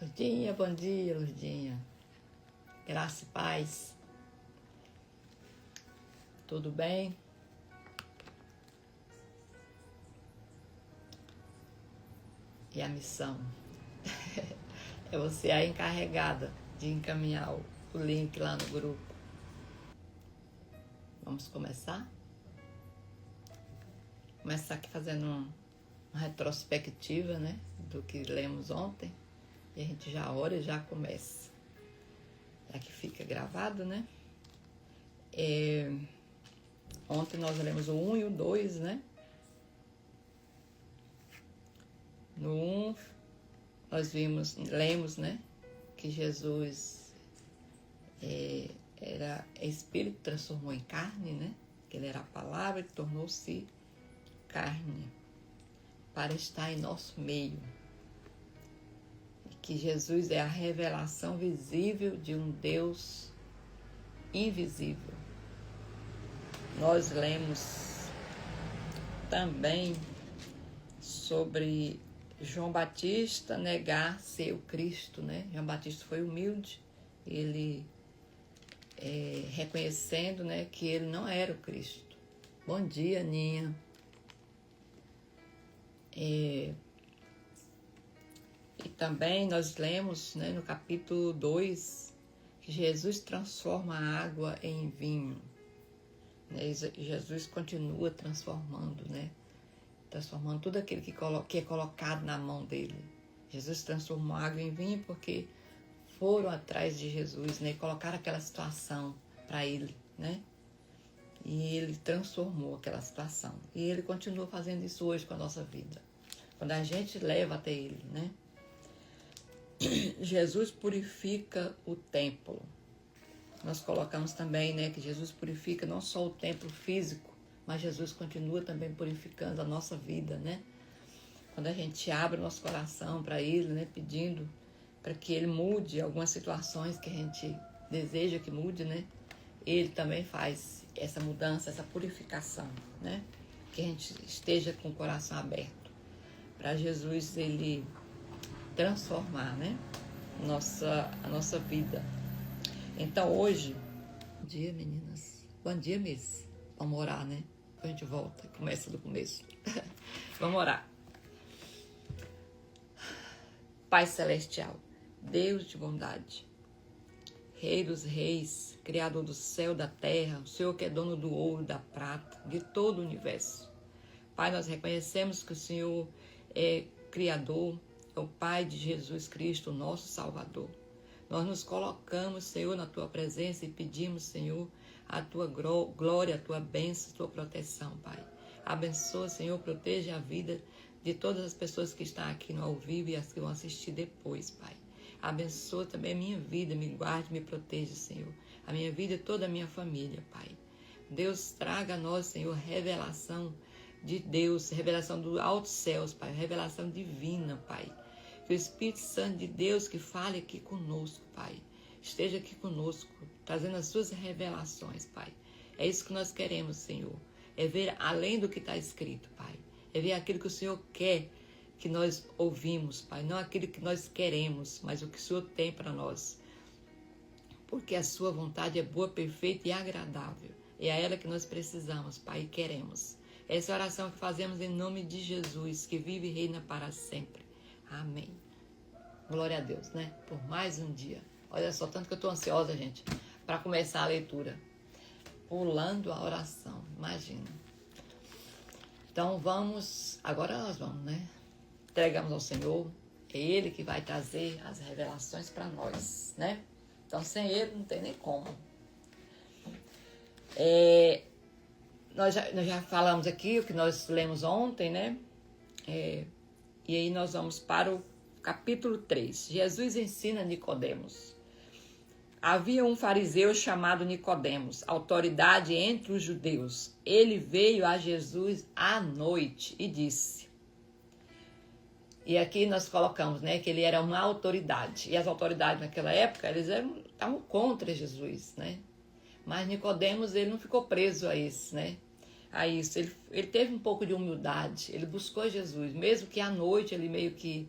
Lurdinha, bom dia, Lurdinha. Graça e paz. Tudo bem? E a missão? É você a encarregada de encaminhar o link lá no grupo. Vamos começar? Começar aqui fazendo uma retrospectiva, né? Do que lemos ontem. E a gente já ora e já começa. Já que fica gravado, né? Ontem nós lemos o 1 e o 2, né? No 1, nós lemos, né? Que Jesus era Espírito, transformou em carne, né? Que ele era a palavra e tornou-se carne para estar em nosso meio. E que Jesus é a revelação visível de um Deus invisível. Nós lemos também sobre João Batista negar ser o Cristo, né? João Batista foi humilde, ele reconhecendo, né, que ele não era o Cristo. Bom dia, Aninha. E também nós lemos, né, no capítulo 2 que Jesus transforma a água em vinho. Jesus continua transformando, né? Transformando tudo aquilo que é colocado na mão dele. Jesus transformou a água em vinho porque foram atrás de Jesus, né? E colocaram aquela situação para ele, né? E ele transformou aquela situação. E ele continua fazendo isso hoje com a nossa vida. Quando a gente leva até ele, né? Jesus purifica o templo. Nós colocamos também, né, que Jesus purifica não só o templo físico, mas Jesus continua também purificando a nossa vida, né? Quando a gente abre o nosso coração para Ele, né, pedindo para que Ele mude algumas situações que a gente deseja que mude, né? Ele também faz essa mudança, essa purificação, né? Que a gente esteja com o coração aberto para Jesus, Ele transformar, né? A nossa vida. Então hoje, bom dia, meninas. Bom dia, Miss. Vamos orar, né? Depois a gente volta, começa do começo. Vamos orar. Pai Celestial, Deus de bondade, Rei dos reis, Criador do céu e da terra, o Senhor que é dono do ouro e da prata, de todo o universo. Pai, nós reconhecemos que o Senhor é Criador, é o Pai de Jesus Cristo, o nosso Salvador. Nós nos colocamos, Senhor, na Tua presença e pedimos, Senhor, a Tua glória, a Tua bênção, a Tua proteção, Pai. Abençoa, Senhor, proteja a vida de todas as pessoas que estão aqui no ao vivo e as que vão assistir depois, Pai. Abençoa também a minha vida, me guarde, me proteja, Senhor. A minha vida e toda a minha família, Pai. Deus, traga a nós, Senhor, revelação de Deus, revelação dos altos céus, Pai. Revelação divina, Pai. Que o Espírito Santo de Deus que fale aqui conosco, Pai, esteja aqui conosco, trazendo as suas revelações, Pai. É isso que nós queremos, Senhor. É ver além do que está escrito, Pai. É ver aquilo que o Senhor quer que nós ouvimos, Pai. Não aquilo que nós queremos, mas o que o Senhor tem para nós. Porque a sua vontade é boa, perfeita e agradável. É a ela que nós precisamos, Pai, e queremos. Essa é a oração que fazemos em nome de Jesus, que vive e reina para sempre. Amém. Glória a Deus, né? Por mais um dia. Olha só, tanto que eu estou ansiosa, gente, para começar a leitura. Pulando a oração, imagina. Então agora nós vamos, né? Entregamos ao Senhor, é Ele que vai trazer as revelações para nós, né? Então sem Ele não tem nem como. Nós já falamos aqui o que nós lemos ontem, né? E aí nós vamos para o capítulo 3. Jesus ensina Nicodemos. Havia um fariseu chamado Nicodemos, autoridade entre os judeus. Ele veio a Jesus à noite e disse... E aqui nós colocamos, né, que ele era uma autoridade. E as autoridades naquela época, eles estavam contra Jesus, né? Mas Nicodemos, ele não ficou preso a isso, né? A isso. Ele teve um pouco de humildade. Ele buscou Jesus, mesmo que à noite ele meio que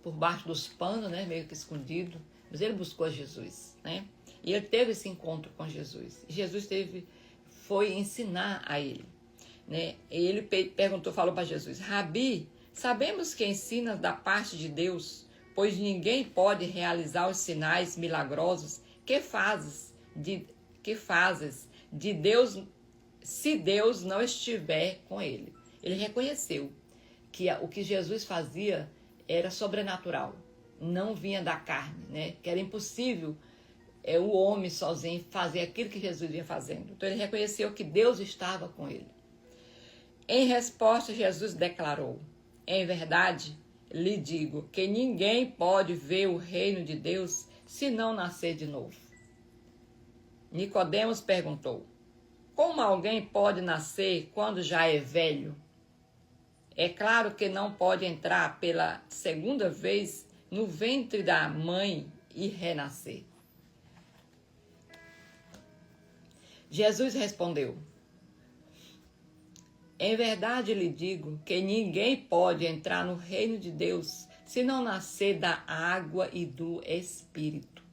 por baixo dos panos, né, meio que escondido, mas ele buscou Jesus, né? E ele teve esse encontro com Jesus. E Jesus foi ensinar a ele, né? E ele falou para Jesus: Rabi, sabemos que ensinas da parte de Deus, pois ninguém pode realizar os sinais milagrosos que fazes de Deus, se Deus não estiver com ele. Ele reconheceu que o que Jesus fazia era sobrenatural, não vinha da carne, né? Que era impossível o homem sozinho fazer aquilo que Jesus vinha fazendo. Então ele reconheceu que Deus estava com ele. Em resposta, Jesus declarou: em verdade, lhe digo que ninguém pode ver o reino de Deus se não nascer de novo. Nicodemos perguntou: como alguém pode nascer quando já é velho? É claro que não pode entrar pela segunda vez no ventre da mãe e renascer. Jesus respondeu: em verdade lhe digo que ninguém pode entrar no reino de Deus se não nascer da água e do Espírito.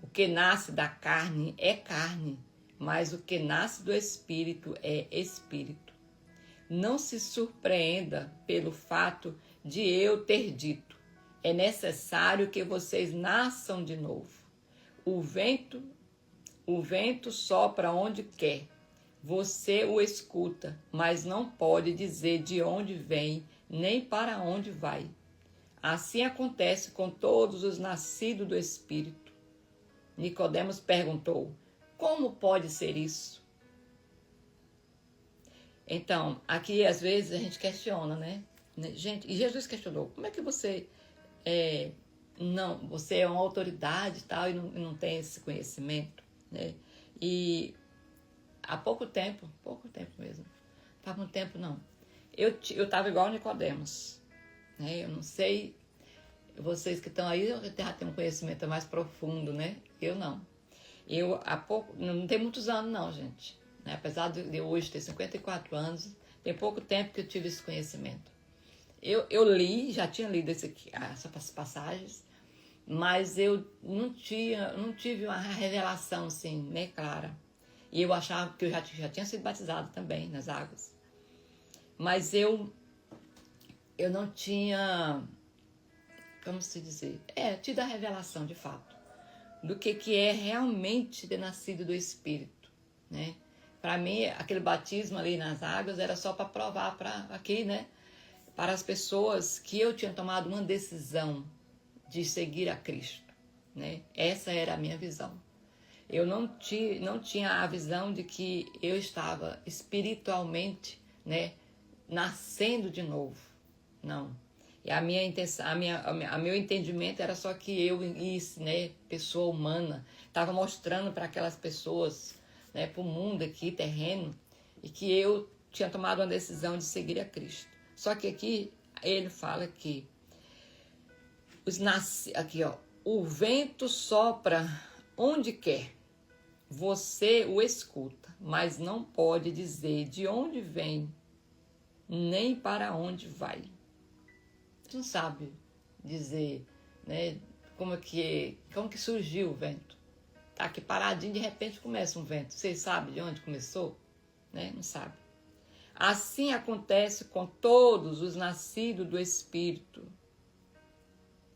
O que nasce da carne é carne, mas o que nasce do Espírito é Espírito. Não se surpreenda pelo fato de eu ter dito: é necessário que vocês nasçam de novo. O vento sopra onde quer. Você o escuta, mas não pode dizer de onde vem, nem para onde vai. Assim acontece com todos os nascidos do Espírito. Nicodemos perguntou: como pode ser isso? Então, aqui às vezes a gente questiona, né? Gente, e Jesus questionou: como é que você você é uma autoridade e tal, e não tem esse conhecimento, né? E há pouco tempo mesmo, faz muito tempo não, eu estava igual Nicodemos, né? Eu não sei, vocês que estão aí já têm um conhecimento mais profundo, né? Eu não. Não tem muitos anos não, gente, né? Apesar de eu hoje ter 54 anos, tem pouco tempo que eu tive esse conhecimento. Eu li, já tinha lido essas passagens, mas eu não tive uma revelação assim, né, clara. E eu achava que eu já tinha sido batizado também nas águas. Mas eu não tinha, como se dizer, tido a revelação de fato do que é realmente ter nascido do Espírito, né? Para mim, aquele batismo ali nas águas era só para provar para as pessoas que eu tinha tomado uma decisão de seguir a Cristo, né? Essa era a minha visão. Eu não tinha a visão de que eu estava espiritualmente, né, nascendo de novo. Não. E meu entendimento era só que eu, né, pessoa humana, estava mostrando para aquelas pessoas, né, para o mundo aqui, terreno, e que eu tinha tomado uma decisão de seguir a Cristo. Só que aqui ele fala que o vento sopra onde quer. Você o escuta, mas não pode dizer de onde vem, nem para onde vai. Você não sabe dizer, né, como que surgiu o vento. Tá aqui paradinho, de repente começa um vento. Vocês sabem de onde começou? Né? Não sabe. Assim acontece com todos os nascidos do Espírito.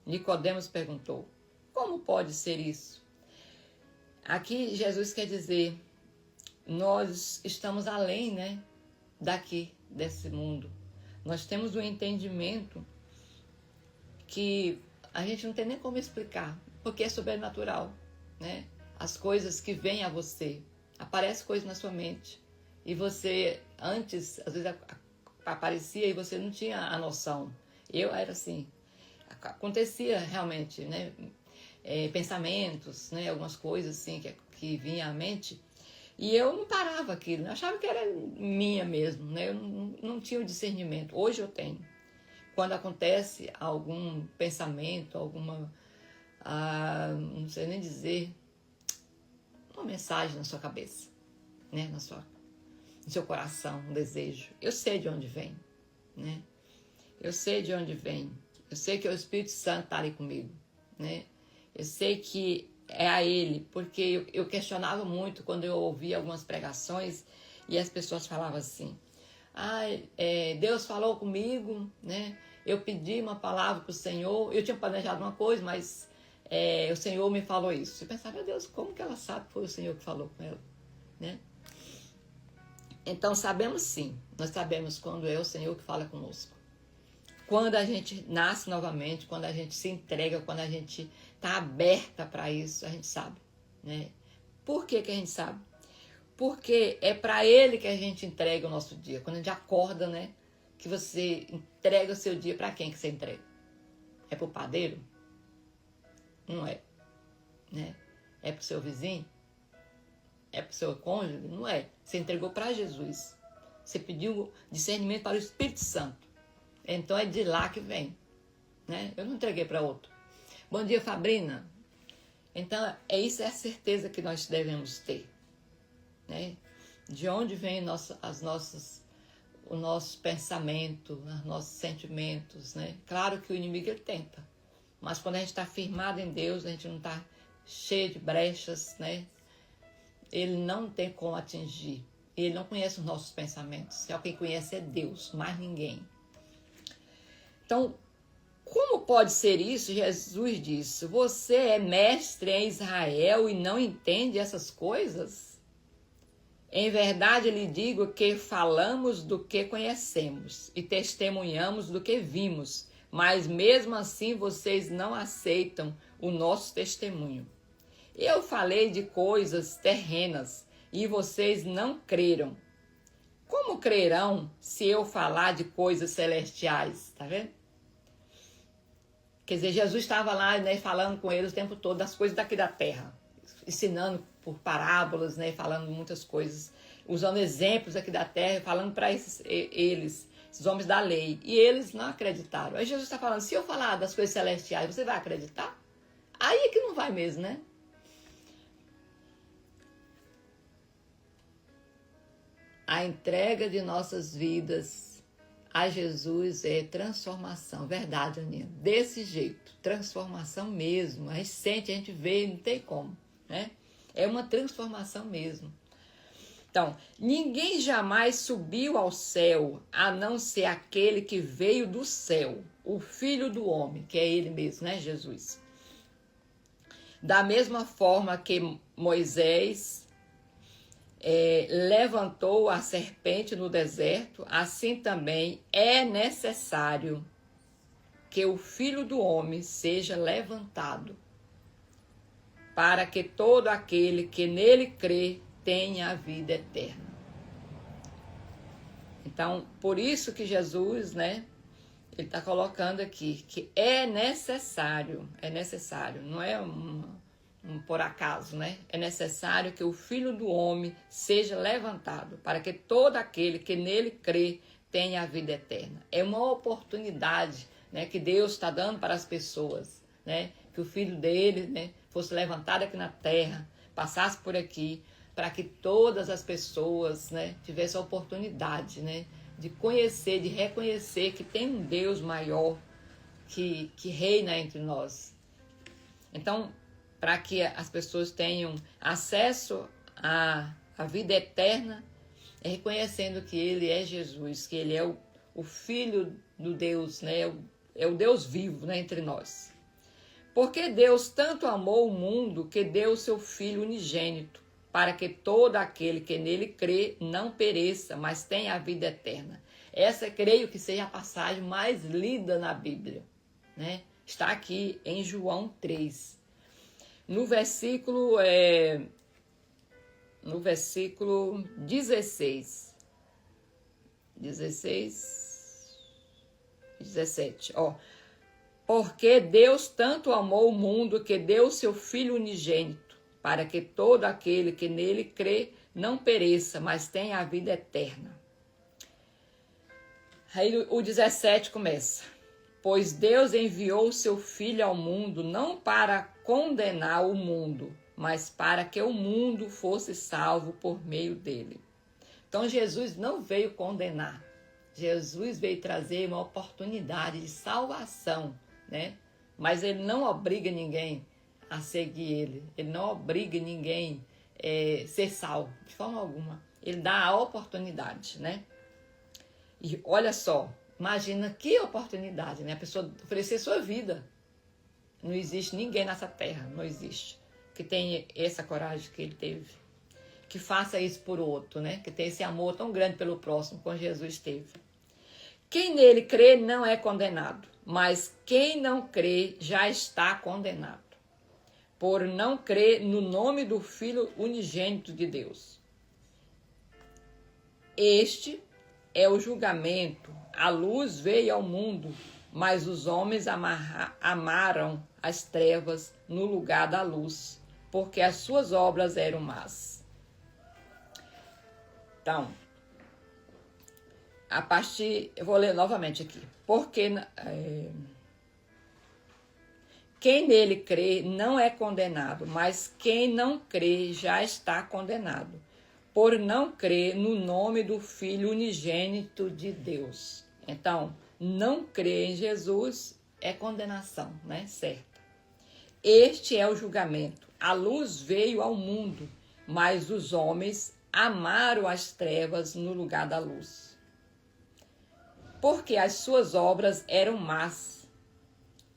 Nicodemos perguntou: como pode ser isso? Aqui Jesus quer dizer, nós estamos além, né, desse mundo. Nós temos um entendimento que a gente não tem nem como explicar, porque é sobrenatural, né? As coisas que vêm a você, aparecem coisas na sua mente, e você, antes, às vezes aparecia e você não tinha a noção. Eu era assim, acontecia realmente, né? Pensamentos, né, algumas coisas assim que vinham à mente, e eu não parava aquilo, eu achava que era minha mesmo, né? Eu não tinha o discernimento. Hoje eu tenho. Quando acontece algum pensamento, não sei nem dizer, uma mensagem na sua cabeça, né, no seu coração, um desejo, eu sei de onde vem, né? Eu sei de onde vem. Eu sei que o Espírito Santo está ali comigo, né? Eu sei que é a Ele, porque eu questionava muito quando eu ouvia algumas pregações e as pessoas falavam assim, Deus falou comigo, né? Eu pedi uma palavra para o Senhor, eu tinha planejado uma coisa, mas o Senhor me falou isso. Eu pensava, meu Deus, como que ela sabe que foi o Senhor que falou com ela, né? Então sabemos sim, nós sabemos quando é o Senhor que fala conosco. Quando a gente nasce novamente, quando a gente se entrega, quando a gente está aberta para isso, a gente sabe, né? Por que que a gente sabe? Porque é para Ele que a gente entrega o nosso dia. Quando a gente acorda, né? Que você entrega o seu dia, para quem que você entrega? É para o padeiro? Não é, né? É para o seu vizinho? É para o seu cônjuge? Não é. Você entregou para Jesus. Você pediu discernimento para o Espírito Santo. Então é de lá que vem, né? Eu não entreguei para outro. Bom dia, Fabrina. Então isso é a certeza que nós devemos ter, né? De onde vem o nosso pensamento, os nossos sentimentos, né? Claro que o inimigo ele tenta, mas quando a gente está firmado em Deus, a gente não está cheio de brechas, né? Ele não tem como atingir. Ele não conhece os nossos pensamentos. Só quem conhece é Deus, mais ninguém. Então, como pode ser isso? Jesus disse, você é mestre em Israel e não entende essas coisas? Em verdade lhe digo que falamos do que conhecemos e testemunhamos do que vimos, mas mesmo assim vocês não aceitam o nosso testemunho. Eu falei de coisas terrenas e vocês não creram. Como crerão se eu falar de coisas celestiais? Tá vendo? Quer dizer, Jesus estava lá, né, falando com eles o tempo todo das coisas daqui da terra, ensinando por parábolas, né, falando muitas coisas, usando exemplos aqui da terra, falando para eles, esses homens da lei. E eles não acreditaram. Aí Jesus está falando, se eu falar das coisas celestiais, você vai acreditar? Aí é que não vai mesmo, né? A entrega de nossas vidas a Jesus é transformação, verdade, Aninha? Desse jeito, transformação mesmo. A gente sente, a gente vê, não tem como, né? É uma transformação mesmo. Então, ninguém jamais subiu ao céu, a não ser aquele que veio do céu, o Filho do Homem, que é Ele mesmo, né, Jesus? Da mesma forma que Moisés levantou a serpente no deserto, assim também é necessário que o Filho do Homem seja levantado, para que todo aquele que nele crê tenha a vida eterna. Então, por isso que Jesus, né, ele está colocando aqui que é necessário, não é por acaso, né? É necessário que o Filho do Homem seja levantado, para que todo aquele que nele crê tenha a vida eterna. É uma oportunidade, né, que Deus está dando para as pessoas, né? Que o Filho dele, né, fosse levantado aqui na terra, passasse por aqui, para que todas as pessoas, né, tivessem a oportunidade, né, de conhecer, de reconhecer que tem um Deus maior que reina entre nós. Então, para que as pessoas tenham acesso à vida eterna, reconhecendo que Ele é Jesus, que Ele é o Filho do Deus, né? É o Deus vivo, né, entre nós. Porque Deus tanto amou o mundo que deu o seu Filho unigênito, para que todo aquele que nele crê não pereça, mas tenha a vida eterna. Essa, creio que seja a passagem mais lida na Bíblia, né? Está aqui em João 3. No versículo 16, 17, ó. Porque Deus tanto amou o mundo que deu o seu Filho unigênito, para que todo aquele que nele crê não pereça, mas tenha a vida eterna. Aí o 17 começa. Pois Deus enviou o seu Filho ao mundo não para condenar o mundo, mas para que o mundo fosse salvo por meio dele. Então Jesus não veio condenar, Jesus veio trazer uma oportunidade de salvação, né? Mas ele não obriga ninguém a seguir ele. Ele não obriga ninguém a ser salvo, de forma alguma. Ele dá a oportunidade, né? E olha só, imagina que oportunidade, né? A pessoa oferecer sua vida. Não existe ninguém nessa terra, não existe, que tenha essa coragem que ele teve. Que faça isso por outro, né? Que tenha esse amor tão grande pelo próximo, como Jesus teve. Quem nele crê não é condenado, mas quem não crê já está condenado, por não crer no nome do Filho unigênito de Deus. Este é o julgamento. A luz veio ao mundo, mas os homens amaram as trevas no lugar da luz, porque as suas obras eram más. Então, eu vou ler novamente aqui. Porque quem nele crê não é condenado, mas quem não crê já está condenado, por não crer no nome do Filho unigênito de Deus. Então, não crer em Jesus é condenação, né? Certo. Este é o julgamento. A luz veio ao mundo, mas os homens amaram as trevas no lugar da luz, porque as suas obras eram más.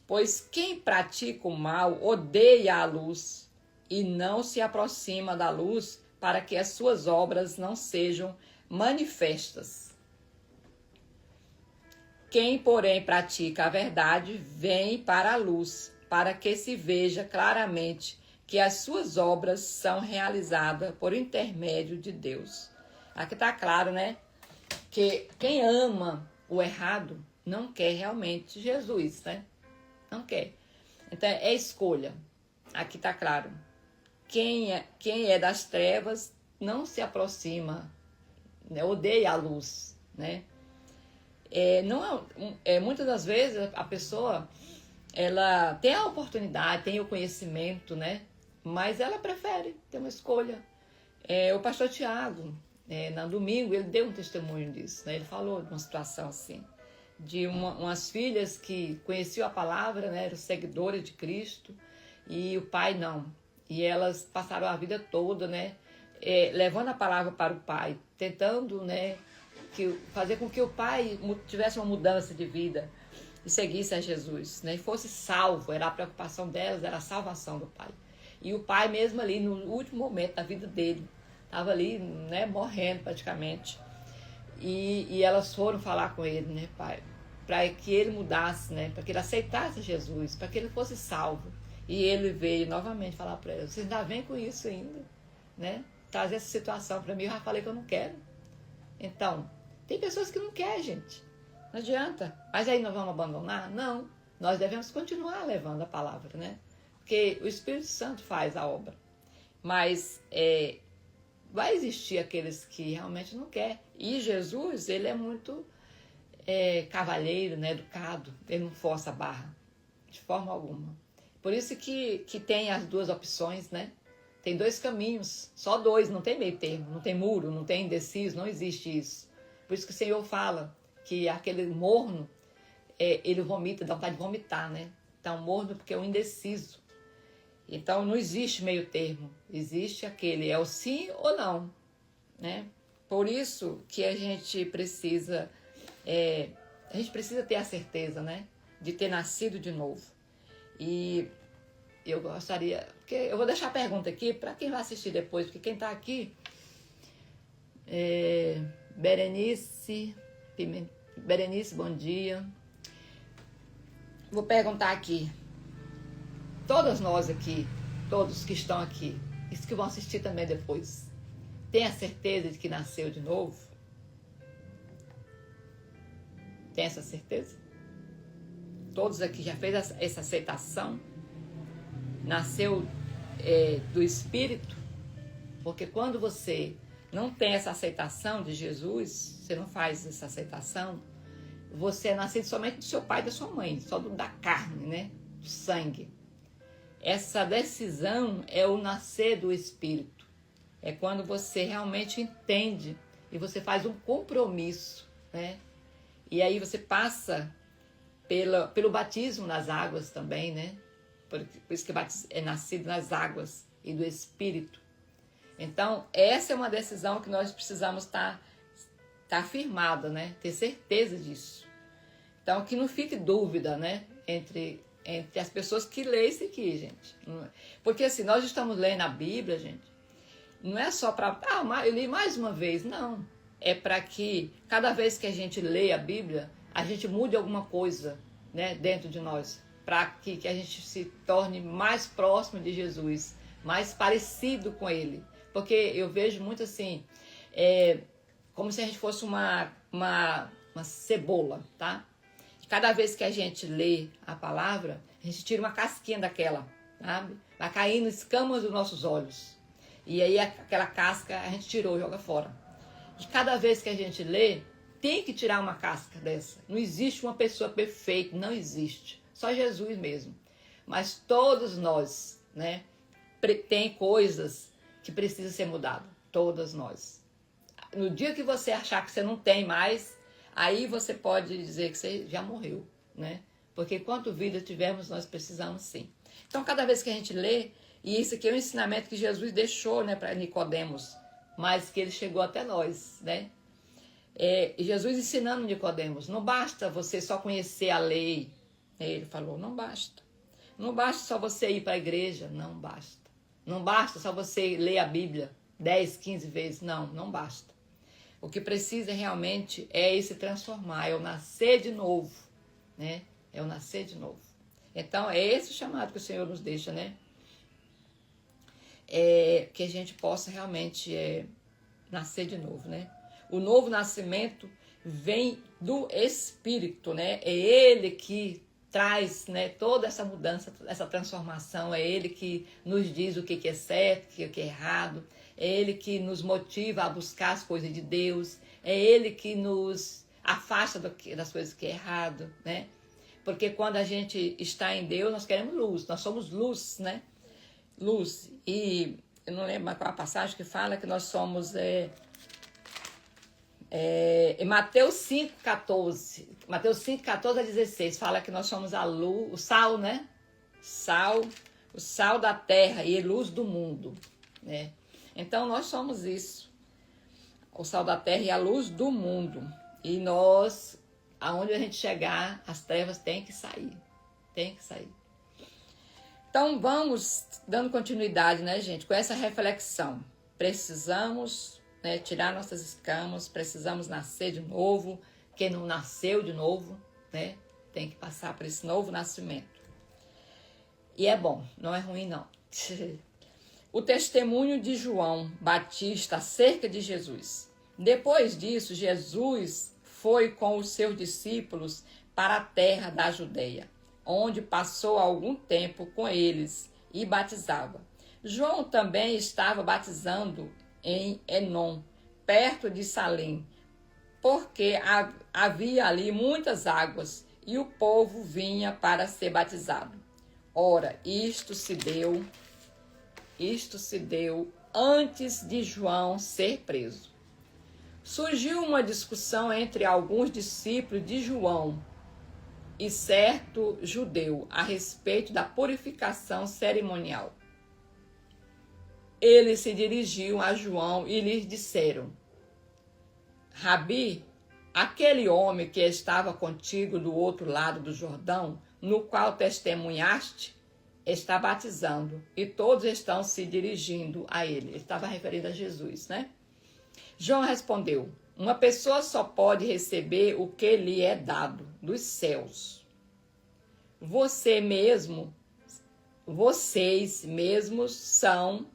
Pois quem pratica o mal odeia a luz e não se aproxima da luz, para que as suas obras não sejam manifestas. Quem, porém, pratica a verdade, vem para a luz, para que se veja claramente que as suas obras são realizadas por intermédio de Deus. Aqui está claro, né? Que quem ama o errado não quer realmente Jesus, né? Não quer. Então, é escolha. Aqui está claro. Quem é das trevas não se aproxima, né? Odeia a luz, né? Muitas das vezes a pessoa ela tem a oportunidade, tem o conhecimento, né? Mas ela prefere ter uma escolha. O pastor Tiago, no domingo, ele deu um testemunho disso, né? Ele falou de uma situação assim, de umas filhas que conheciam a palavra, né? Eram seguidoras de Cristo, e o pai não. E elas passaram a vida toda, né? Levando a palavra para o pai, tentando, né? Fazer com que o pai tivesse uma mudança de vida e seguisse a Jesus, né? E fosse salvo. Era a preocupação delas, era a salvação do pai. E o pai mesmo ali, no último momento da vida dele, estava ali, né? Morrendo praticamente. E elas foram falar com ele, né, pai? Para que ele mudasse, né? Para que ele aceitasse Jesus, para que ele fosse salvo. E ele veio novamente falar para eles: vocês ainda vêm com isso ainda, né? Trazer essa situação para mim. Eu já falei que eu não quero. Então, tem pessoas que não querem, gente. Não adianta. Mas aí nós vamos abandonar? Não. Nós devemos continuar levando a palavra, né? Porque o Espírito Santo faz a obra. Mas vai existir aqueles que realmente não querem. E Jesus, ele é muito cavalheiro, né? Educado. Ele não força a barra, de forma alguma. Por isso que tem as duas opções, né? Tem dois caminhos, só dois, não tem meio termo, não tem muro, não tem indeciso, não existe isso. Por isso que o Senhor fala que aquele morno, ele vomita, dá vontade de vomitar, né? Então, morno porque é um indeciso. Então, não existe meio termo, existe aquele, é o sim ou não, né? Por isso que a gente precisa ter a certeza, né? De ter nascido de novo. E eu gostaria, porque eu vou deixar a pergunta aqui para quem vai assistir depois, porque quem está aqui, Berenice, bom dia. Vou perguntar aqui, todas nós aqui, todos que estão aqui, e que vão assistir também depois, tem a certeza de que nasceu de novo? Tem essa certeza? Todos aqui já fez essa aceitação? Nasceu do Espírito? Porque quando você não tem essa aceitação de Jesus, você não faz essa aceitação, você é nascido somente do seu pai e da sua mãe, só da carne, né? Do sangue. Essa decisão é o nascer do Espírito. É quando você realmente entende e você faz um compromisso, né? E aí você passa pelo batismo nas águas também, né? Por isso que é nascido nas águas e do Espírito. Então, essa é uma decisão que nós precisamos estar firmada, né? Ter certeza disso. Então, que não fique dúvida, né? Entre as pessoas que leem isso aqui, gente. Porque assim, nós estamos lendo a Bíblia, gente, não é só para... eu li mais uma vez, não. É para que cada vez que a gente lê a Bíblia, a gente mude alguma coisa, né, dentro de nós. Para que a gente se torne mais próximo de Jesus, mais parecido com Ele. Porque eu vejo muito assim, como se a gente fosse uma cebola, tá? Cada vez que a gente lê a palavra, a gente tira uma casquinha daquela, sabe? Vai caindo escamas dos nossos olhos. E aí aquela casca a gente tirou, joga fora. E cada vez que a gente lê, tem que tirar uma casca dessa. Não existe uma pessoa perfeita, não existe. Só Jesus mesmo. Mas todos nós, né, tem coisas que precisam ser mudadas. Todas nós. No dia que você achar que você não tem mais, aí você pode dizer que você já morreu, né? Porque enquanto vida tivermos, nós precisamos sim. Então, cada vez que a gente lê, e isso aqui é um ensinamento que Jesus deixou, né, para Nicodemos, mas que ele chegou até nós, né? Jesus ensinando Nicodemos, não basta você só conhecer a lei. Ele falou, não basta. Não basta só você ir para a igreja, não basta. Não basta só você ler a Bíblia 10, 15 vezes, não basta. O que precisa realmente é se transformar, é o nascer de novo, né? É o nascer de novo. Então, é esse o chamado que o Senhor nos deixa, né? Que a gente possa realmente nascer de novo, né? O novo nascimento vem do Espírito, né? É Ele que traz, né, toda essa mudança, essa transformação. É Ele que nos diz o que é certo, o que é errado. É Ele que nos motiva a buscar as coisas de Deus. É Ele que nos afasta das coisas que é errado, né? Porque quando a gente está em Deus, nós queremos luz. Nós somos luz, né? Luz. E eu não lembro qual a passagem que fala que nós somos... em Mateus 5,14. Mateus 5,14 a 16 fala que nós somos a luz, o sal, né? O sal da terra e a luz do mundo, né? Então, nós somos isso. O sal da terra e a luz do mundo. E nós, aonde a gente chegar, as trevas têm que sair. Tem que sair. Então, vamos dando continuidade, né, gente, com essa reflexão. Precisamos, né, tirar nossas escamas, precisamos nascer de novo. Quem não nasceu de novo, né, tem que passar por esse novo nascimento. E é bom, não é ruim, não. O testemunho de João Batista acerca de Jesus. Depois disso, Jesus foi com os seus discípulos para a terra da Judeia, onde passou algum tempo com eles e batizava. João também estava batizando em Enom, perto de Salim, porque havia ali muitas águas e o povo vinha para ser batizado. Ora, isto se deu antes de João ser preso. Surgiu uma discussão entre alguns discípulos de João e certo judeu a respeito da purificação cerimonial. Eles se dirigiam a João e lhes disseram: Rabi, aquele homem que estava contigo do outro lado do Jordão, no qual testemunhaste, está batizando, e todos estão se dirigindo a ele. Ele estava referindo a Jesus, né? João respondeu: uma pessoa só pode receber o que lhe é dado dos céus. Vocês mesmos são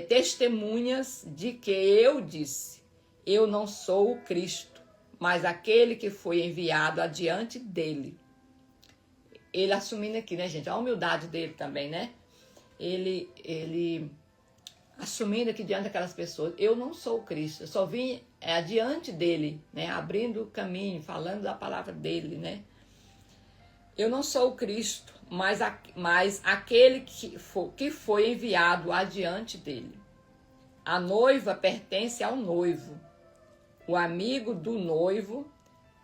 testemunhas de que eu disse: eu não sou o Cristo, mas aquele que foi enviado adiante dele. Ele assumindo aqui, né, gente? A humildade dele também, né? Ele assumindo aqui diante daquelas pessoas: eu não sou o Cristo, eu só vim adiante dele, né? Abrindo o caminho, falando da palavra dele, né? Eu não sou o Cristo, mas aquele que foi enviado adiante dele. A noiva pertence ao noivo. O amigo do noivo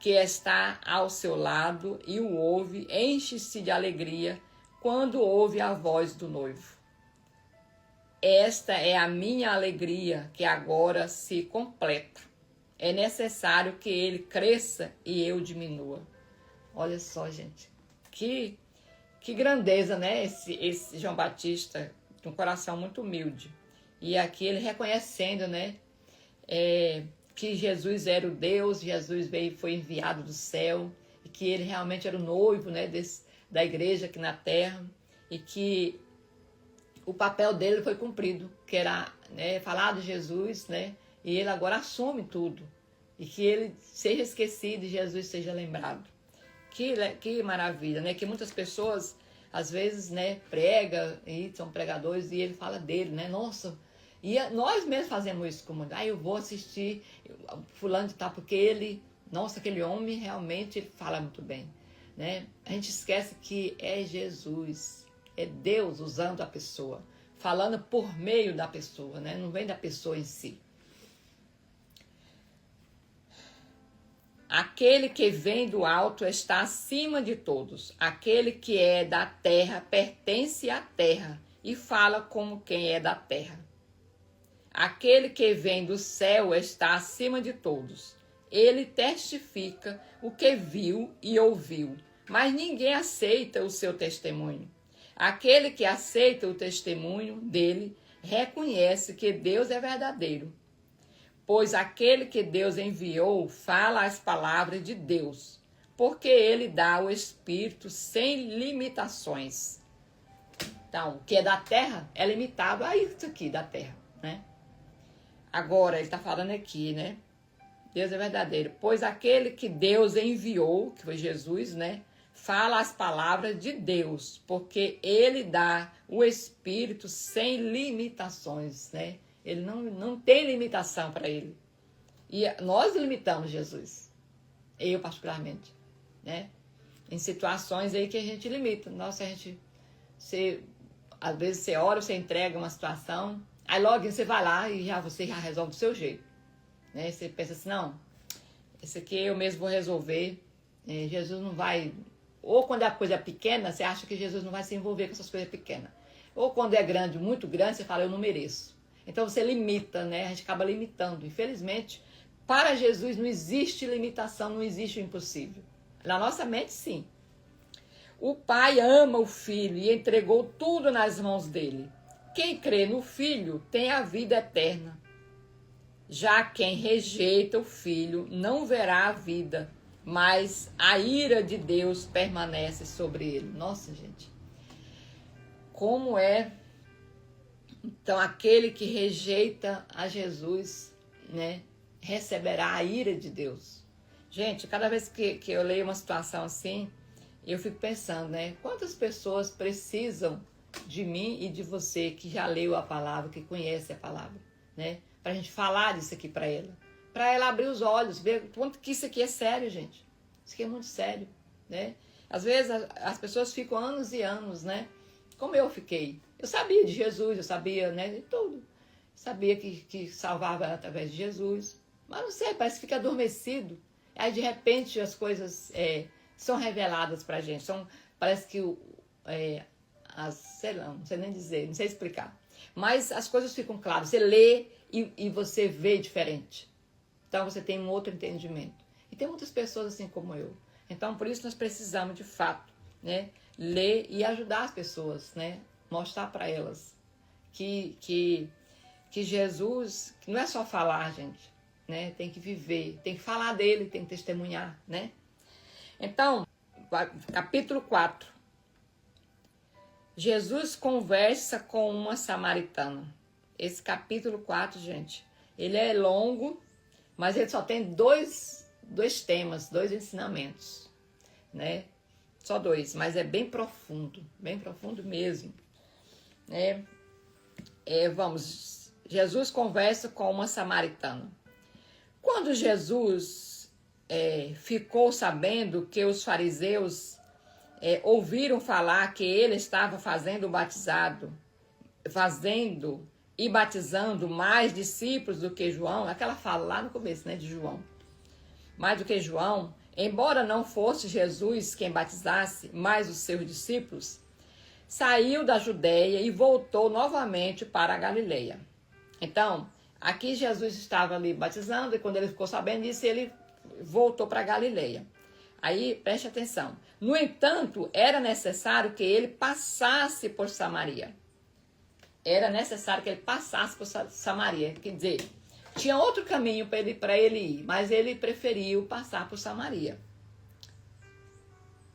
que está ao seu lado e o ouve, enche-se de alegria quando ouve a voz do noivo. Esta é a minha alegria que agora se completa. É necessário que ele cresça e eu diminua. Olha só, gente, que grandeza, né? Esse João Batista, de um coração muito humilde. E aqui ele reconhecendo, né? Que Jesus era o Deus, Jesus foi enviado do céu, e que ele realmente era o noivo, né, da igreja aqui na terra, e que o papel dele foi cumprido, que era, né, falar de Jesus, né, e ele agora assume tudo, e que ele seja esquecido e Jesus seja lembrado. Que maravilha, né, que muitas pessoas, às vezes, né, pregam, e são pregadores, e ele fala dele, né, nossa. E nós mesmos fazemos isso como, eu vou assistir fulano de tal, porque ele, nossa, aquele homem realmente ele fala muito bem, né? A gente esquece que é Jesus, é Deus usando a pessoa, falando por meio da pessoa, né? Não vem da pessoa em si. Aquele que vem do alto está acima de todos. Aquele que é da terra pertence à terra e fala como quem é da terra. Aquele que vem do céu está acima de todos. Ele testifica o que viu e ouviu, mas ninguém aceita o seu testemunho. Aquele que aceita o testemunho dele reconhece que Deus é verdadeiro, pois aquele que Deus enviou fala as palavras de Deus, porque ele dá o Espírito sem limitações. Então, o que é da terra é limitado a isso aqui da terra, né? Agora, ele está falando aqui, né? Deus é verdadeiro. Pois aquele que Deus enviou, que foi Jesus, né? Fala as palavras de Deus, porque ele dá o Espírito sem limitações, né? Ele não tem limitação para ele. E nós limitamos Jesus. Eu, particularmente, né? Em situações aí que a gente limita. Nossa, às vezes você ora, você entrega uma situação... Aí logo você vai lá e você já resolve do seu jeito, né? Você pensa assim, não, esse aqui eu mesmo vou resolver, Jesus não vai... Ou quando a coisa é pequena, você acha que Jesus não vai se envolver com essas coisas pequenas. Ou quando é grande, muito grande, você fala, eu não mereço. Então você limita, né? A gente acaba limitando. Infelizmente, para Jesus não existe limitação, não existe o impossível. Na nossa mente, sim. O Pai ama o Filho e entregou tudo nas mãos dele. Quem crê no Filho tem a vida eterna. Já quem rejeita o Filho não verá a vida, mas a ira de Deus permanece sobre ele. Nossa, gente. Como é? Então, aquele que rejeita a Jesus, né, receberá a ira de Deus. Gente, cada vez que eu leio uma situação assim, eu fico pensando, né, quantas pessoas precisam de mim e de você que já leu a palavra, que conhece a palavra, né? Pra gente falar disso aqui pra ela abrir os olhos, ver quanto que isso aqui é sério, gente. Isso aqui é muito sério, né? Às vezes as pessoas ficam anos e anos, né? Como eu fiquei. Eu sabia de Jesus, eu sabia, né, de tudo. Sabia que salvava através de Jesus. Mas não sei, parece que fica adormecido. Aí de repente as coisas são reveladas pra gente. Parece que sei lá, não sei nem dizer, não sei explicar. Mas as coisas ficam claras. Você lê e você vê diferente. Então você tem um outro entendimento. E tem muitas pessoas assim como eu. Então por isso nós precisamos de fato, né, ler e ajudar as pessoas, né, mostrar para elas que Jesus, que não é só falar, gente, né, tem que viver, tem que falar dele, tem que testemunhar, né. Então, capítulo 4. Jesus conversa com uma samaritana. Esse capítulo 4, gente, ele é longo, mas ele só tem dois temas, 2 ensinamentos, né? Só 2, mas é bem profundo mesmo, né? Jesus conversa com uma samaritana. Quando Jesus ficou sabendo que os fariseus ouviram falar que ele estava fazendo e batizando mais discípulos do que João, aquela fala lá no começo, né, de João, mais do que João, embora não fosse Jesus quem batizasse, mas os seus discípulos, saiu da Judéia e voltou novamente para a Galileia. Então, aqui Jesus estava ali batizando e quando ele ficou sabendo disso, ele voltou para a Galileia. Aí, preste atenção. No entanto, era necessário que ele passasse por Samaria. Era necessário que ele passasse por Samaria. Quer dizer, tinha outro caminho para ele ir, mas ele preferiu passar por Samaria.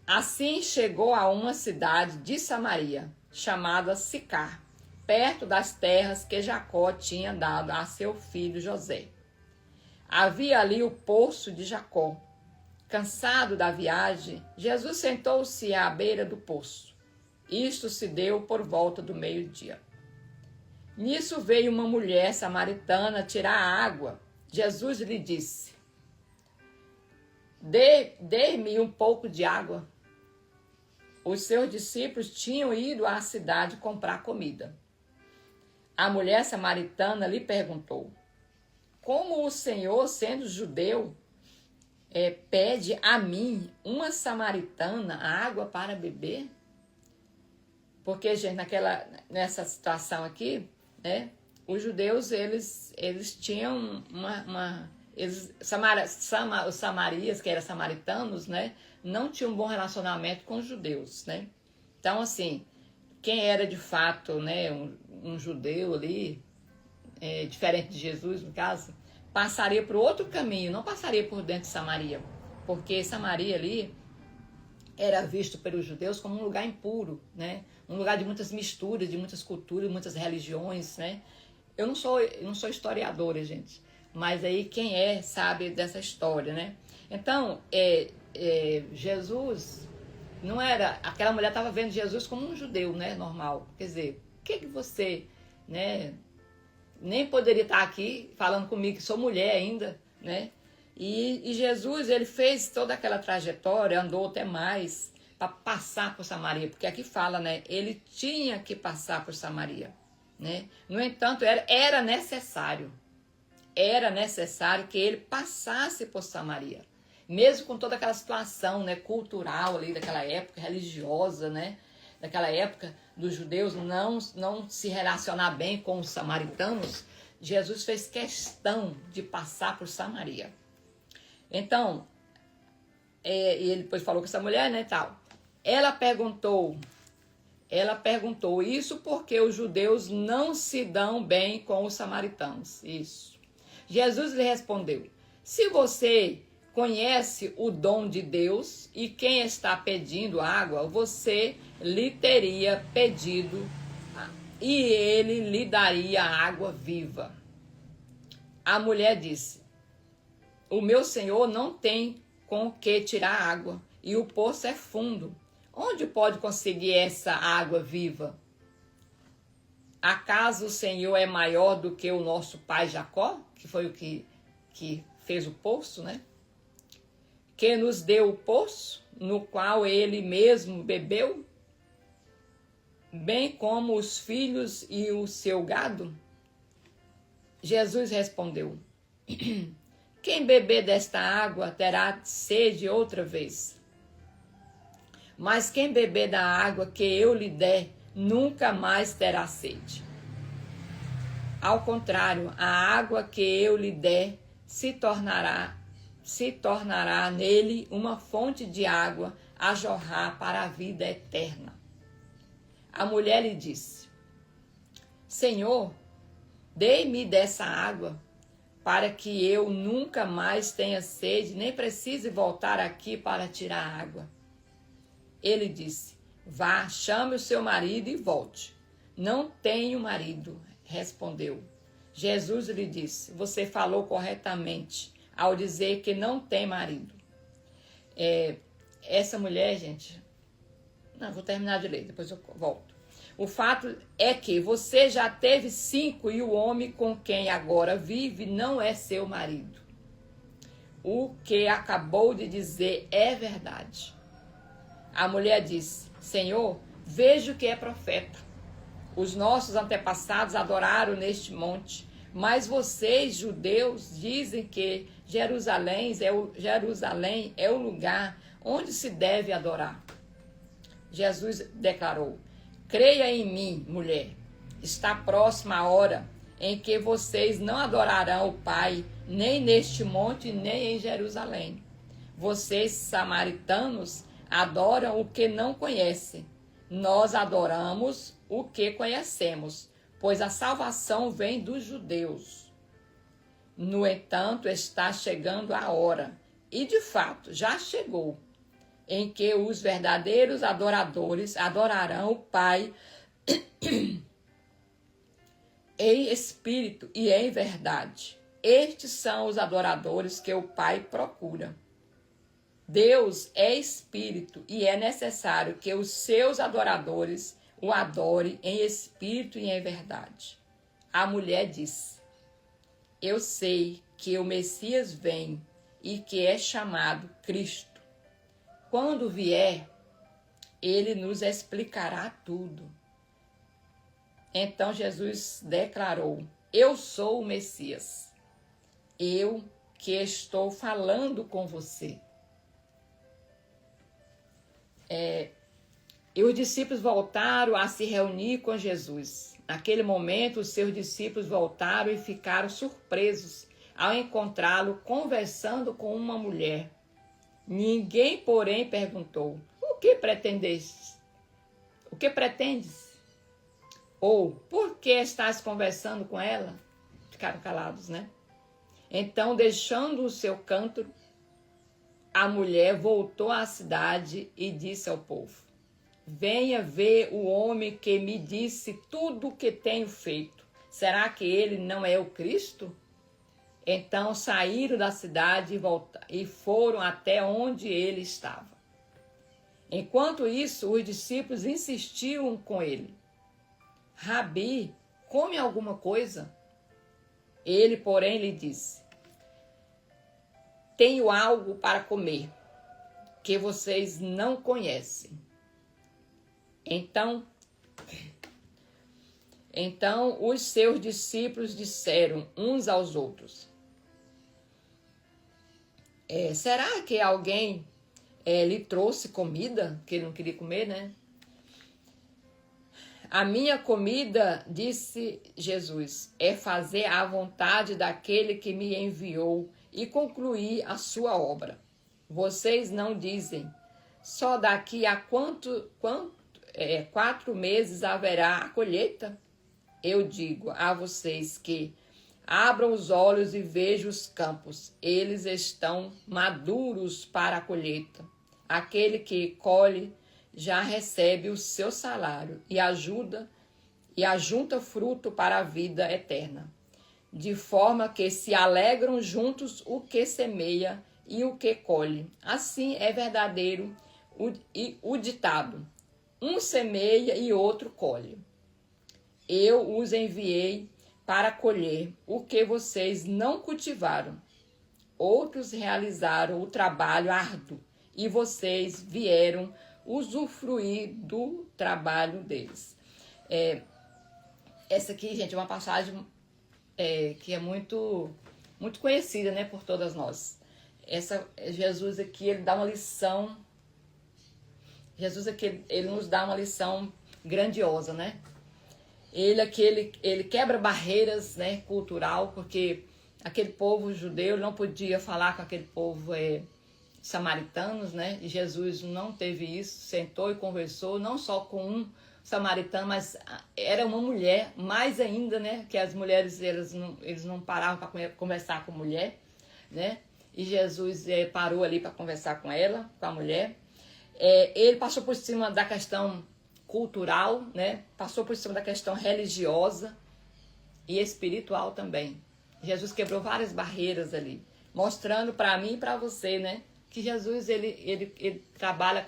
Assim chegou a uma cidade de Samaria, chamada Sicar, perto das terras que Jacó tinha dado a seu filho José. Havia ali o poço de Jacó. Cansado da viagem, Jesus sentou-se à beira do poço. Isto se deu por volta do meio-dia. Nisso veio uma mulher samaritana tirar água. Jesus lhe disse: Dê-me um pouco de água. Os seus discípulos tinham ido à cidade comprar comida. A mulher samaritana lhe perguntou: Como o Senhor, sendo judeu, pede a mim, uma samaritana, água para beber? Porque, gente, nessa situação aqui, né, os judeus, eles tinham os samarias, que eram samaritanos, né, não tinham um bom relacionamento com os judeus, né? Então, assim, quem era de fato, né, um judeu ali, diferente de Jesus, no caso, passaria por outro caminho, não passaria por dentro de Samaria, porque Samaria ali era visto pelos judeus como um lugar impuro, né? Um lugar de muitas misturas, de muitas culturas, muitas religiões, né? Eu não sou historiadora, gente, mas aí quem sabe dessa história, né? Então, Jesus não era... Aquela mulher estava vendo Jesus como um judeu, né? Normal. Quer dizer, o que você, né... Nem poderia estar aqui falando comigo, que sou mulher ainda, né? E Jesus, ele fez toda aquela trajetória, andou até mais, para passar por Samaria, porque aqui fala, né? Ele tinha que passar por Samaria, né? No entanto, era necessário que ele passasse por Samaria, mesmo com toda aquela situação, né, cultural ali daquela época, religiosa, né? Daquela época dos judeus não se relacionar bem com os samaritanos, Jesus fez questão de passar por Samaria. Então, e ele depois falou com essa mulher, né, tal. Ela perguntou isso porque os judeus não se dão bem com os samaritanos. Isso. Jesus lhe respondeu: se você conhece o dom de Deus e quem está pedindo água, você lhe teria pedido e ele lhe daria água viva. A mulher disse: o meu senhor não tem com que tirar água e o poço é fundo. Onde pode conseguir essa água viva? Acaso o Senhor é maior do que o nosso pai Jacó, que foi o que fez o poço, né? Que nos deu o poço, no qual ele mesmo bebeu, bem como os filhos e o seu gado? Jesus respondeu: quem beber desta água terá sede outra vez. Mas quem beber da água que eu lhe der, nunca mais terá sede. Ao contrário, a água que eu lhe der se tornará nele uma fonte de água a jorrar para a vida eterna. A mulher lhe disse: Senhor, dê-me dessa água, para que eu nunca mais tenha sede, nem precise voltar aqui para tirar água. Ele disse: vá, chame o seu marido e volte. Não tenho marido, respondeu. Jesus lhe disse: você falou corretamente ao dizer que não tem marido. Essa mulher, gente... Não, vou terminar de ler, depois eu volto. O fato é que você já teve 5 e o homem com quem agora vive não é seu marido. O que acabou de dizer é verdade. A mulher disse: Senhor, vejo que é profeta. Os nossos antepassados adoraram neste monte, Mas vocês, judeus, dizem que Jerusalém é o lugar onde se deve adorar. Jesus declarou: creia em mim, mulher. Está próxima a hora em que vocês não adorarão o Pai, nem neste monte, nem em Jerusalém. Vocês, samaritanos, adoram o que não conhecem. Nós adoramos o que conhecemos, pois a salvação vem dos judeus. No entanto, está chegando a hora, e de fato já chegou, em que os verdadeiros adoradores adorarão o Pai em espírito e em verdade. Estes são os adoradores que o Pai procura. Deus é espírito e é necessário que os seus adoradores o adorem em espírito e em verdade. A mulher disse: eu sei que o Messias vem e que é chamado Cristo. Quando vier, ele nos explicará tudo. Então Jesus declarou: eu sou o Messias, eu que estou falando com você. E os discípulos voltaram a se reunir com Jesus. Naquele momento, os seus discípulos voltaram e ficaram surpresos ao encontrá-lo conversando com uma mulher. Ninguém, porém, perguntou: o que pretendestes? O que pretendes? Ou, por que estás conversando com ela? Ficaram calados, né? Então, deixando o seu cântaro, a mulher voltou à cidade e disse ao povo: venha ver o homem que me disse tudo o que tenho feito. Será que ele não é o Cristo? Então saíram da cidade e foram até onde ele estava. Enquanto isso, os discípulos insistiam com ele: Rabi, come alguma coisa? Ele, porém, lhe disse: tenho algo para comer, que vocês não conhecem. Então os seus discípulos disseram uns aos outros: será que alguém lhe trouxe comida que ele não queria comer, né? A minha comida, disse Jesus, é fazer a vontade daquele que me enviou e concluir a sua obra. Vocês não dizem: só daqui a 4 meses haverá a colheita? Eu digo a vocês que abram os olhos e vejam os campos. Eles estão maduros para a colheita. Aquele que colhe já recebe o seu salário e ajunta fruto para a vida eterna. De forma que se alegram juntos o que semeia e o que colhe. Assim é verdadeiro o ditado: um semeia e outro colhe. Eu os enviei para colher o que vocês não cultivaram. Outros realizaram o trabalho árduo e vocês vieram usufruir do trabalho deles. Essa aqui, gente, é uma passagem que é muito, muito conhecida, né, por todas nós. Jesus aqui, ele dá uma lição. Jesus aqui, ele nos dá uma lição grandiosa, né? Ele quebra barreiras, né, cultural, porque aquele povo judeu não podia falar com aquele povo samaritanos, né? E Jesus não teve isso, sentou e conversou não só com um samaritano, mas era uma mulher, mais ainda, né? Que as mulheres eles não paravam para conversar com mulher, né? E Jesus parou ali para conversar com ela, com a mulher. Ele passou por cima da questão cultural, né? Passou por cima da questão religiosa e espiritual também. Jesus quebrou várias barreiras ali, mostrando para mim e para você, né? Que Jesus ele trabalha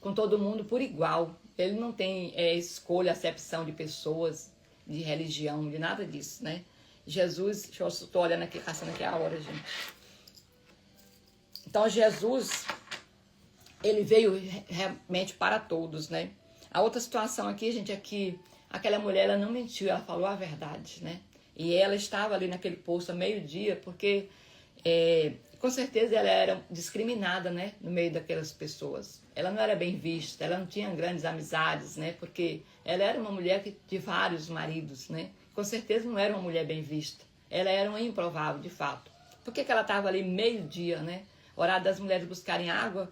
com todo mundo por igual. Ele não tem escolha, acepção de pessoas, de religião, de nada disso, né? Jesus, eu estou olhando aqui, passando aqui a hora, gente. Então Jesus, ele veio realmente para todos, né? A outra situação aqui, gente, é que aquela mulher, ela não mentiu, ela falou a verdade, né? E ela estava ali naquele poço a meio-dia, porque com certeza ela era discriminada, né, no meio daquelas pessoas. Ela não era bem vista, ela não tinha grandes amizades, né, porque ela era uma mulher de vários maridos, né. Com certeza não era uma mulher bem vista. Ela era uma improvável, de fato. Por que ela estava ali meio-dia, né? Horário das mulheres buscarem água,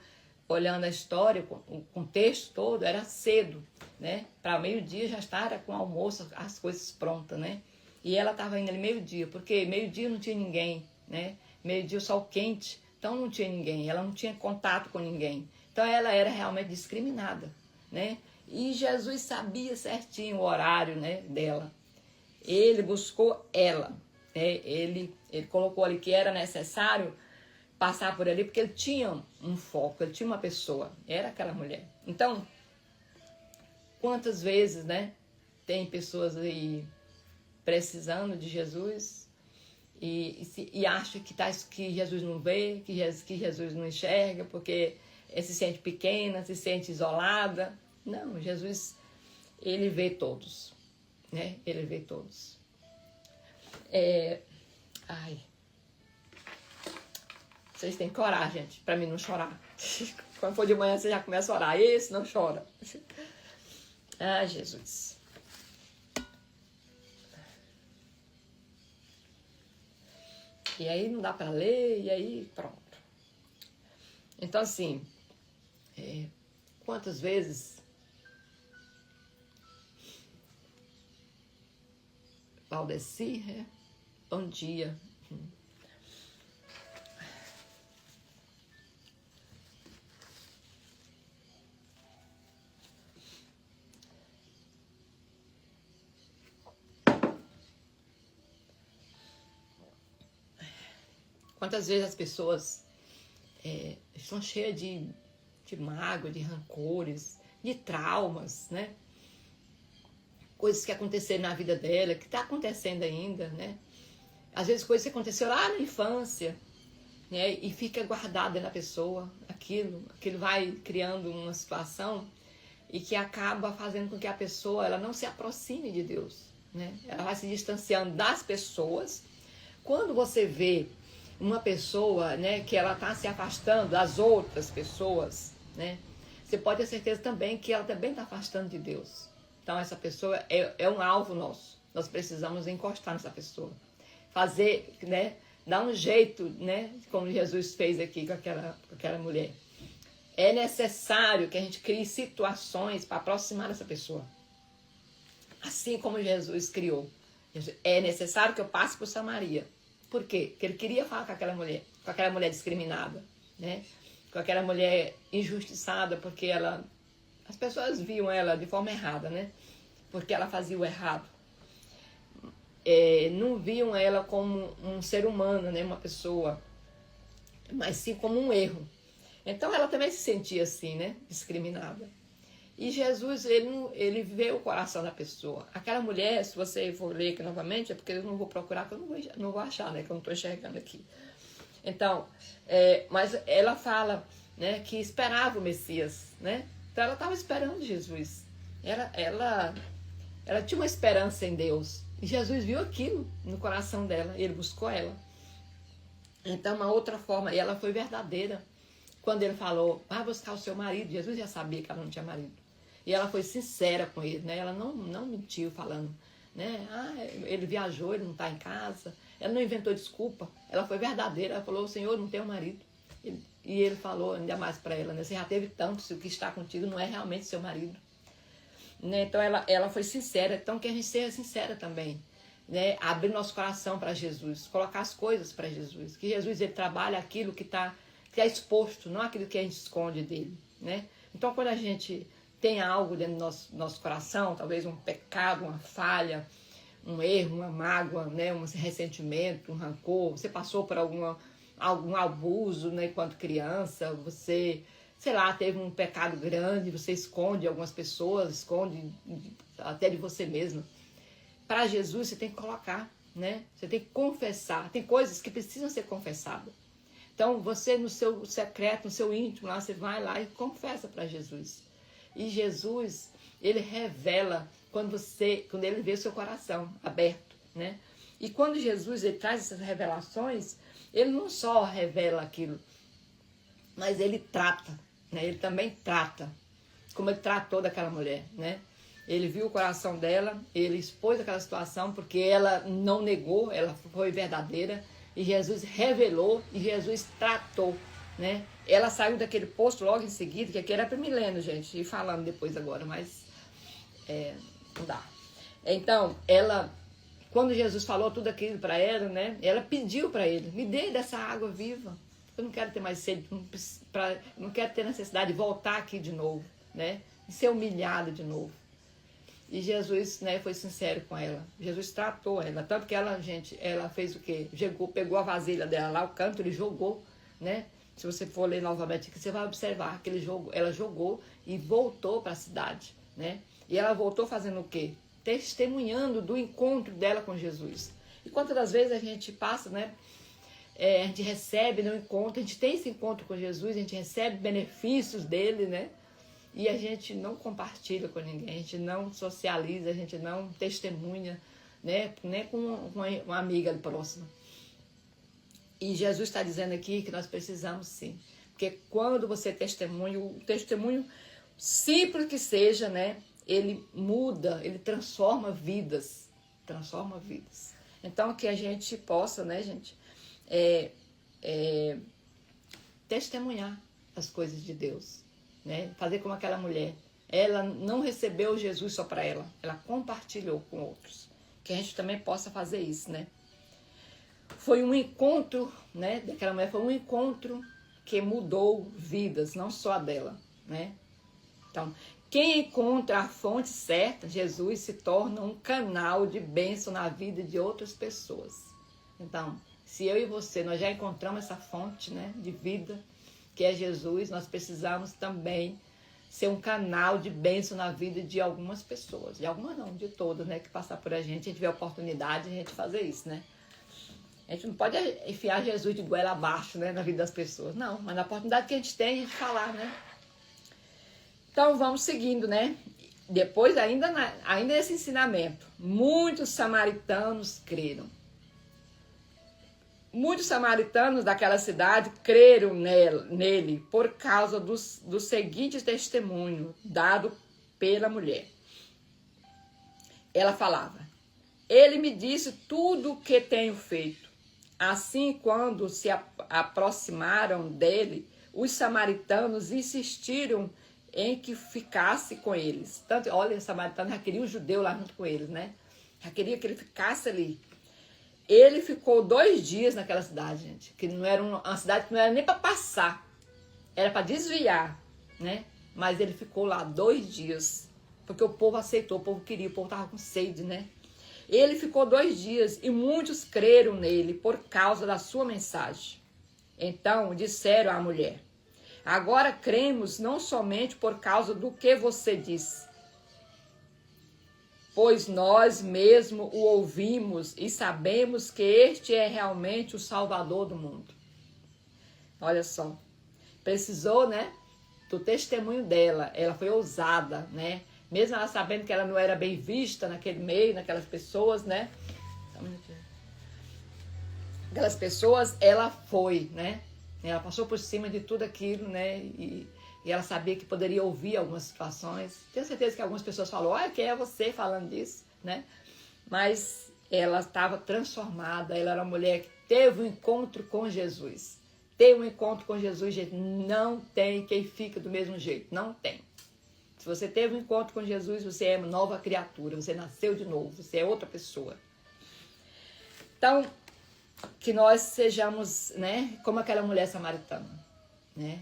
olhando a história, o contexto todo, era cedo, né? Para meio-dia já estar com o almoço, as coisas prontas, né? E ela estava indo ali meio-dia, porque meio-dia não tinha ninguém, né? Meio-dia o sol quente, então não tinha ninguém, ela não tinha contato com ninguém. Então ela era realmente discriminada, né? E Jesus sabia certinho o horário, né, dela. Ele buscou ela, né? Ele colocou ali que era necessário passar por ali, porque ele tinha um foco, ele tinha uma pessoa, era aquela mulher. Então, quantas vezes, né, tem pessoas aí precisando de Jesus e acha que Jesus não vê, que Jesus não enxerga, porque se sente pequena, se sente isolada. Não, Jesus, ele vê todos, né? Ele vê todos. Vocês têm que orar, gente, pra mim não chorar. Quando for de manhã, você já começa a orar. Esse não chora. Ah, Jesus. E aí não dá pra ler, e aí pronto. Então, assim, quantas vezes Valdeci, bom dia. Quantas vezes as pessoas estão cheias de mágoa, de rancores, de traumas, né? Coisas que aconteceram na vida dela, que está acontecendo ainda, né? Às vezes coisas que aconteceram lá na infância, né? E fica guardada na pessoa, aquilo vai criando uma situação e que acaba fazendo com que a pessoa ela não se aproxime de Deus, né? Ela vai se distanciando das pessoas. Quando você vê uma pessoa, né, que ela está se afastando das outras pessoas, né? Você pode ter certeza também que ela também está afastando de Deus. Então essa pessoa é um alvo nosso. Nós precisamos encostar nessa pessoa. Fazer, né? Dar um jeito, né? Como Jesus fez aqui com aquela mulher. É necessário que a gente crie situações para aproximar dessa pessoa. Assim como Jesus criou. É necessário que eu passe por Samaria. Por quê? Porque ele queria falar com aquela mulher discriminada, né? Com aquela mulher injustiçada, porque as pessoas viam ela de forma errada, né? Porque ela fazia o errado. Não viam ela como um ser humano, né? Uma pessoa, mas sim como um erro. Então ela também se sentia assim, né? Discriminada. E Jesus, ele vê o coração da pessoa. Aquela mulher, se você for ler aqui novamente, é porque eu não vou procurar, que eu não vou achar, né? Que eu não estou enxergando aqui. Então, mas ela fala, né, que esperava o Messias, né? Então ela estava esperando Jesus. Ela tinha uma esperança em Deus. E Jesus viu aquilo no coração dela. E ele buscou ela. Então, uma outra forma, e ela foi verdadeira. Quando ele falou, vai buscar o seu marido. Jesus já sabia que ela não tinha marido. E ela foi sincera com ele, né? Ela não mentiu falando, né? Ele viajou, ele não está em casa. Ela não inventou desculpa. Ela foi verdadeira. Ela falou, o Senhor não tem um marido. E ele falou ainda mais para ela, né? Você já teve tanto, se o que está contigo não é realmente seu marido. Né? Então ela foi sincera. Então que a gente seja sincera também, né? Abrir nosso coração para Jesus, colocar as coisas para Jesus. Que Jesus ele trabalha aquilo que é exposto, não aquilo que a gente esconde dele, né? Então quando a gente tem algo dentro do nosso coração, talvez um pecado, uma falha, um erro, uma mágoa, né? Um ressentimento, um rancor, você passou por algum abuso, né? Enquanto criança, você, sei lá, teve um pecado grande, você esconde algumas pessoas, esconde até de você mesmo. Para Jesus você tem que colocar, né? Você tem que confessar. Tem coisas que precisam ser confessadas. Então você no seu secreto, no seu íntimo, lá você vai lá e confessa para Jesus. E Jesus, ele revela quando ele vê o seu coração aberto, né? E quando Jesus ele traz essas revelações, ele não só revela aquilo, mas ele trata, né? Ele também trata, como ele tratou daquela mulher, né? Ele viu o coração dela, ele expôs aquela situação, porque ela não negou, ela foi verdadeira, e Jesus revelou, e Jesus tratou, né? Ela saiu daquele posto logo em seguida, que aqui era para me lendo, gente, e falando depois agora, mas não dá. Então, ela, quando Jesus falou tudo aquilo para ela, né? Ela pediu para ele, me dê dessa água viva, eu não quero ter mais sede, não quero ter necessidade de voltar aqui de novo, né? E ser humilhada de novo. E Jesus, né, foi sincero com ela. Jesus tratou ela. Tanto que ela, gente, ela fez o quê? Pegou a vasilha dela lá, o canto, ele jogou, né? Se você for ler novamente aqui, você vai observar que ela jogou e voltou para a cidade, né? E ela voltou fazendo o quê? Testemunhando do encontro dela com Jesus. E quantas das vezes a gente passa, né? A gente recebe no encontro, a gente tem esse encontro com Jesus, a gente recebe benefícios dele, né? E a gente não compartilha com ninguém, a gente não socializa, a gente não testemunha, né? Nem com uma amiga próxima. E Jesus está dizendo aqui que nós precisamos sim. Porque quando você testemunha, o testemunho, simples que seja, né? Ele muda, ele transforma vidas. Transforma vidas. Então, que a gente possa, né, gente, testemunhar as coisas de Deus. Né? Fazer como aquela mulher. Ela não recebeu Jesus só para ela. Ela compartilhou com outros. Que a gente também possa fazer isso, né? Foi um encontro, né? Daquela mulher, foi um encontro que mudou vidas, não só a dela, né? Então, quem encontra a fonte certa, Jesus, se torna um canal de bênção na vida de outras pessoas. Então, se eu e você, nós já encontramos essa fonte, né, de vida, que é Jesus, nós precisamos também ser um canal de bênção na vida de algumas pessoas. De algumas não, de todas, né? Que passar por a gente vê a oportunidade de a gente fazer isso, né? A gente não pode enfiar Jesus de goela abaixo, né? Na vida das pessoas. Não, mas na oportunidade que a gente tem, a gente falar, né? Então, vamos seguindo, né? Depois, ainda nesse ensinamento, muitos samaritanos creram. Muitos samaritanos daquela cidade creram nele por causa do seguinte testemunho dado pela mulher. Ela falava, ele me disse tudo o que tenho feito. Assim, quando se aproximaram dele, os samaritanos insistiram em que ficasse com eles. Tanto, olha, os samaritanos já queriam o judeu lá junto com eles, né? Já queria que ele ficasse ali. Ele ficou 2 dias naquela cidade, gente. Que não era uma cidade que não era nem para passar. Era para desviar, né? Mas ele ficou lá 2 dias. Porque o povo aceitou, o povo queria, o povo estava com sede, né? Ele ficou 2 dias e muitos creram nele por causa da sua mensagem. Então disseram à mulher, agora cremos não somente por causa do que você disse, pois nós mesmo o ouvimos e sabemos que este é realmente o Salvador do mundo. Olha só, precisou, né, do testemunho dela, ela foi ousada, né, mesmo ela sabendo que ela não era bem vista naquele meio, naquelas pessoas, né, aquelas pessoas, ela foi, né, ela passou por cima de tudo aquilo, né, e ela sabia que poderia ouvir algumas situações. Tenho certeza que algumas pessoas falam, olha, quem é você falando disso, né? Mas ela estava transformada, ela era uma mulher que teve um encontro com Jesus. Ter um encontro com Jesus, gente, não tem quem fica do mesmo jeito, não tem. Se você teve um encontro com Jesus, você é uma nova criatura, você nasceu de novo, você é outra pessoa. Então, que nós sejamos, né, como aquela mulher samaritana, né?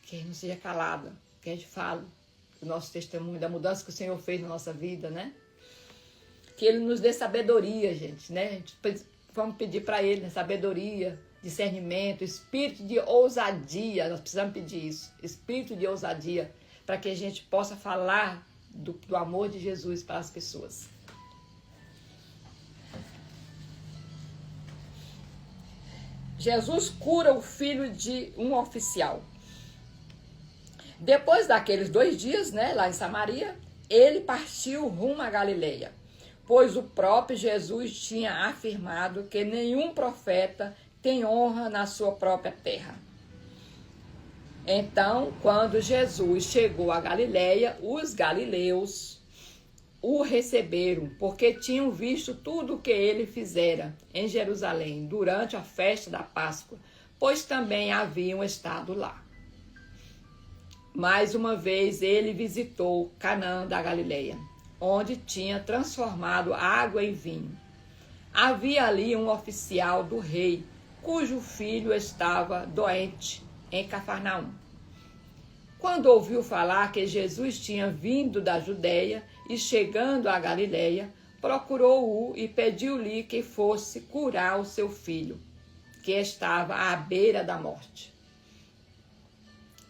Que a gente não seja calada, que a gente fale do nosso testemunho, da mudança que o Senhor fez na nossa vida, né? Que Ele nos dê sabedoria, gente, né? Vamos pedir para Ele, né? Sabedoria, discernimento, espírito de ousadia, nós precisamos pedir isso, espírito de ousadia, para que a gente possa falar do amor de Jesus para as pessoas. Jesus cura o filho de um oficial. Depois daqueles 2 dias, né, lá em Samaria, ele partiu rumo à Galileia, pois o próprio Jesus tinha afirmado que nenhum profeta tem honra na sua própria terra. Então, quando Jesus chegou a Galiléia, os galileus o receberam, porque tinham visto tudo o que ele fizera em Jerusalém durante a festa da Páscoa, pois também haviam estado lá. Mais uma vez ele visitou Canaã da Galileia, onde tinha transformado água em vinho. Havia ali um oficial do rei, cujo filho estava doente em Cafarnaum. Quando ouviu falar que Jesus tinha vindo da Judeia e chegando à Galileia, procurou-o e pediu-lhe que fosse curar o seu filho, que estava à beira da morte.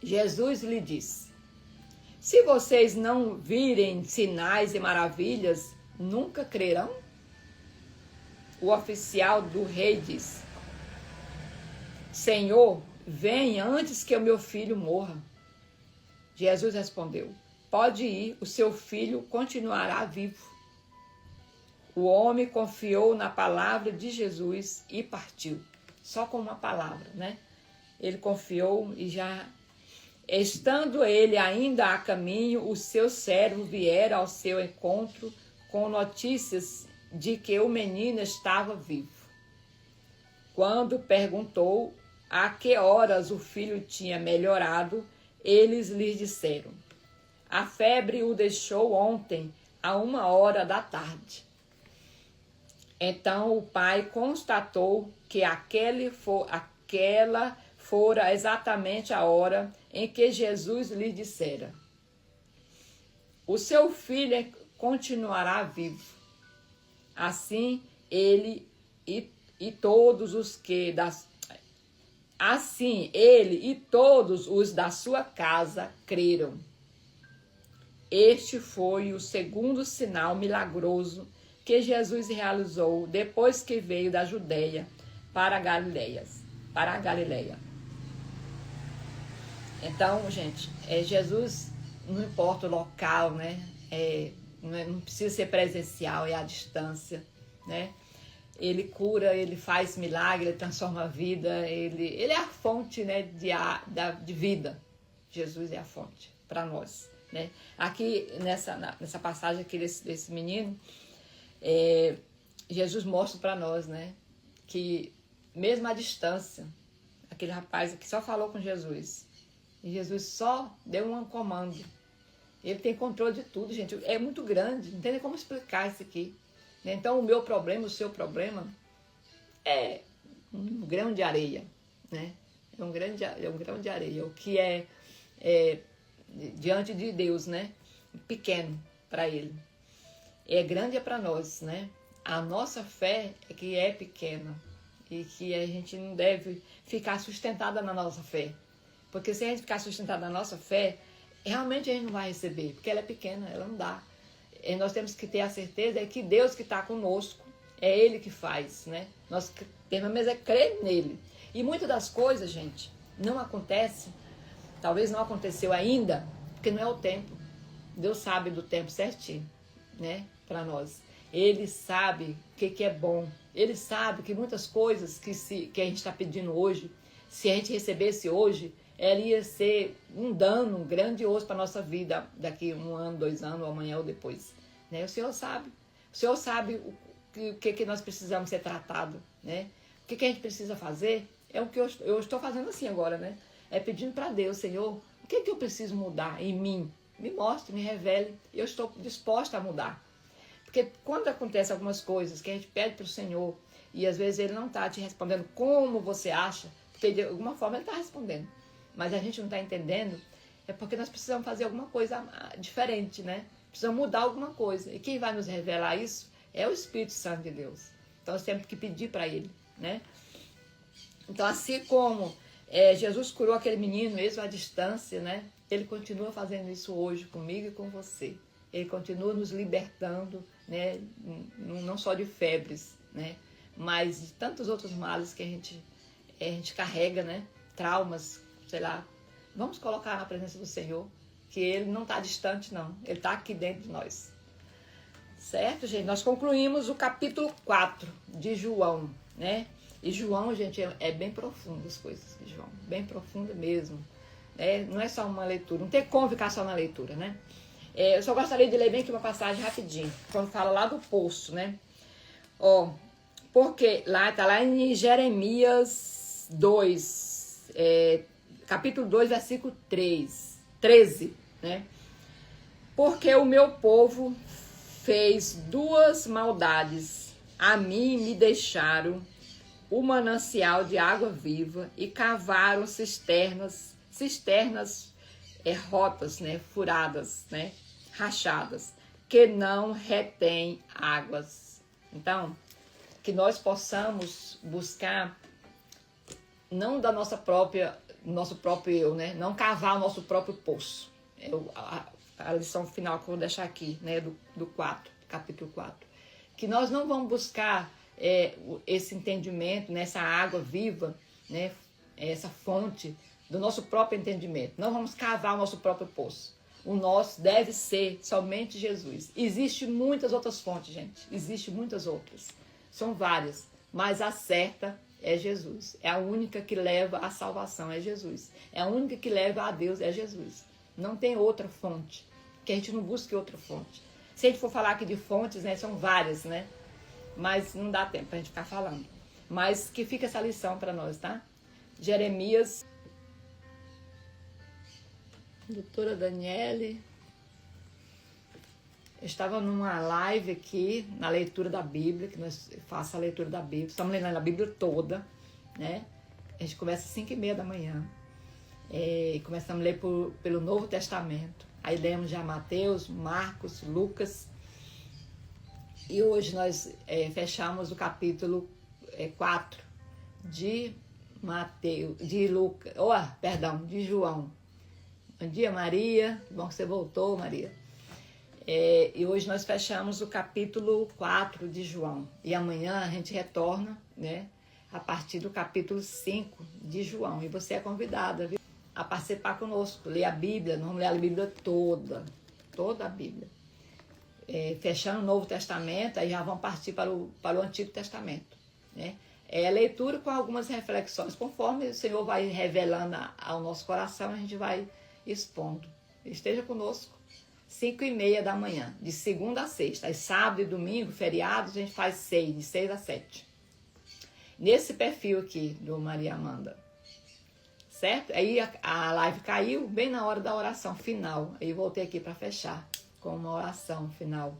Jesus lhe disse: se vocês não virem sinais e maravilhas, nunca crerão? O oficial do rei disse: Senhor, venha antes que o meu filho morra. Jesus respondeu: pode ir, o seu filho continuará vivo. O homem confiou na palavra de Jesus e partiu. Só com uma palavra, né? Ele confiou e já, estando ele ainda a caminho, o seu servo viera ao seu encontro com notícias de que o menino estava vivo. Quando perguntou a que horas o filho tinha melhorado, eles lhe disseram: a febre o deixou ontem, a 13h. Então o pai constatou que aquela fora exatamente a hora em que Jesus lhe dissera: o seu filho continuará vivo. Assim ele e todos os da sua casa creram. Este foi o segundo sinal milagroso que Jesus realizou depois que veio da Judeia para a Galileia. Então, gente, Jesus, não importa o local, né? Não precisa ser presencial, é à distância, né? Ele cura, ele faz milagre, ele transforma a vida, ele é a fonte, né, de vida. Jesus é a fonte para nós, né? Aqui, nessa passagem aqui desse menino, Jesus mostra para nós, né, que mesmo à distância, aquele rapaz aqui só falou com Jesus, e Jesus só deu um comando. Ele tem controle de tudo, gente. É muito grande, não tem nem como explicar isso aqui. Então, o meu problema, o seu problema, é um grão de areia, né? É um grão de areia. O que é diante de Deus, né? Pequeno para Ele. Grande é para nós, né? A nossa fé é que é pequena e que a gente não deve ficar sustentada na nossa fé. Porque se a gente ficar sustentada na nossa fé, realmente a gente não vai receber, porque ela é pequena, ela não dá. E nós temos que ter a certeza que Deus que está conosco, é Ele que faz, né? Nós temos é crer nele. E muitas das coisas, gente, não acontece, talvez não aconteceu ainda, porque não é o tempo. Deus sabe do tempo certinho, né? Para nós. Ele sabe o que é bom. Ele sabe que muitas coisas que a gente está pedindo hoje, se a gente recebesse hoje, ela ia ser um dano grandioso para a nossa vida daqui 1 ano, 2 anos, ou amanhã ou depois. Né? O Senhor sabe. O Senhor sabe o que nós precisamos ser tratado. Né? O que a gente precisa fazer é o que eu estou fazendo assim agora. Né? É pedindo para Deus: Senhor, o que eu preciso mudar em mim? Me mostre, me revele. Eu estou disposta a mudar. Porque quando acontecem algumas coisas que a gente pede para o Senhor e às vezes Ele não está te respondendo como você acha, porque de alguma forma Ele está respondendo, mas a gente não está entendendo, é porque nós precisamos fazer alguma coisa diferente, né? Precisamos mudar alguma coisa. E quem vai nos revelar isso é o Espírito Santo de Deus. Então nós temos que pedir para Ele, né? Então, assim como Jesus curou aquele menino mesmo à distância, né? Ele continua fazendo isso hoje comigo e com você. Ele continua nos libertando, né? Não só de febres, né? Mas de tantos outros males que a gente carrega, né? Traumas, sei lá. Vamos colocar na presença do Senhor, que Ele não está distante, não. Ele está aqui dentro de nós. Certo, gente? Nós concluímos o capítulo 4 de João, né? E João, gente, é bem profundo as coisas de João, bem profunda mesmo. Não é só uma leitura, não tem como ficar só na leitura, né? Eu só gostaria de ler bem aqui uma passagem rapidinho, quando fala lá do poço, né? Ó, porque tá lá em Jeremias 2, capítulo 2, versículo 13, né? Porque o meu povo fez duas maldades, a mim me deixaram o manancial de água viva e cavaram cisternas rotas, né, furadas, né, rachadas, que não retém águas. Então, que nós possamos buscar não da nosso próprio eu, né, não cavar o nosso próprio poço. A lição final que eu vou deixar aqui, né, do 4, capítulo 4. Que nós não vamos buscar esse entendimento, nessa água viva, né, essa fonte do nosso próprio entendimento. Não vamos cavar o nosso próprio poço. O nosso deve ser somente Jesus. Existem muitas outras fontes, gente. Existem muitas outras. São várias. Mas a certa é Jesus. É a única que leva à salvação, é Jesus. É a única que leva a Deus, é Jesus. Não tem outra fonte. Que a gente não busque outra fonte. Se a gente for falar aqui de fontes, né, são várias, né? Mas não dá tempo pra gente ficar falando. Mas que fica essa lição para nós, tá? Jeremias. Doutora Daniele. Eu estava numa live aqui, na leitura da Bíblia, que nós façamos a leitura da Bíblia. Estamos lendo a Bíblia toda, né? A gente começa às 5h30 da manhã. E começamos a ler pelo Novo Testamento. Aí lemos já Mateus, Marcos, Lucas. E hoje nós fechamos o capítulo 4 de Mateus, de Lucas, de João. Bom dia, Maria. Bom que você voltou, Maria. E hoje nós fechamos o capítulo 4 de João. E amanhã a gente retorna, né, a partir do capítulo 5 de João. E você é convidada, viu, a participar conosco, ler a Bíblia. Nós vamos ler a Bíblia toda a Bíblia. Fechando o Novo Testamento, aí já vamos partir para o Antigo Testamento, né? A leitura com algumas reflexões, conforme o Senhor vai revelando ao nosso coração, a gente vai expondo. Esteja conosco, 5h30 da manhã, de segunda a sexta. Aí sábado e domingo, feriados, a gente faz 6, de 6 a 7. Nesse perfil aqui do Maria Amanda. Certo? Aí a live caiu bem na hora da oração final. Aí voltei aqui para fechar com uma oração final.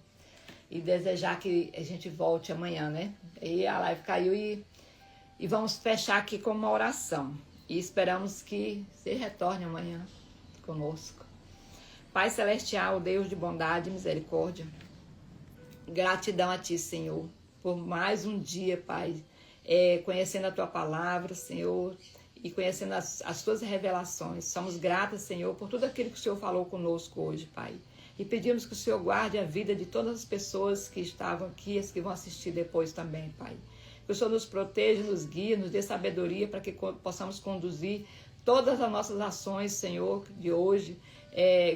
E desejar que a gente volte amanhã, né? Aí a live caiu e vamos fechar aqui com uma oração. E esperamos que você retorne amanhã conosco. Pai Celestial, Deus de bondade e misericórdia, gratidão a Ti, Senhor, por mais um dia, Pai, conhecendo a Tua palavra, Senhor, e conhecendo as Tuas revelações. Somos gratas, Senhor, por tudo aquilo que o Senhor falou conosco hoje, Pai. E pedimos que o Senhor guarde a vida de todas as pessoas que estavam aqui e as que vão assistir depois também, Pai. Que o Senhor nos proteja, nos guie, nos dê sabedoria para que possamos conduzir todas as nossas ações, Senhor, de hoje,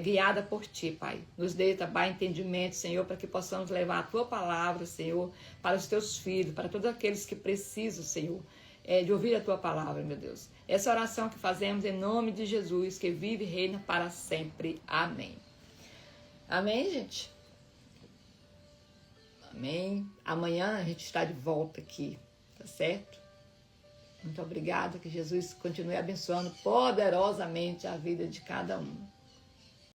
guiada por Ti, Pai. Nos dê também entendimento, Senhor, para que possamos levar a Tua palavra, Senhor, para os Teus filhos, para todos aqueles que precisam, Senhor, de ouvir a Tua palavra, meu Deus. Essa oração que fazemos em nome de Jesus, que vive e reina para sempre. Amém. Amém, gente? Amém. Amanhã a gente está de volta aqui, tá certo? Muito obrigada, que Jesus continue abençoando poderosamente a vida de cada um.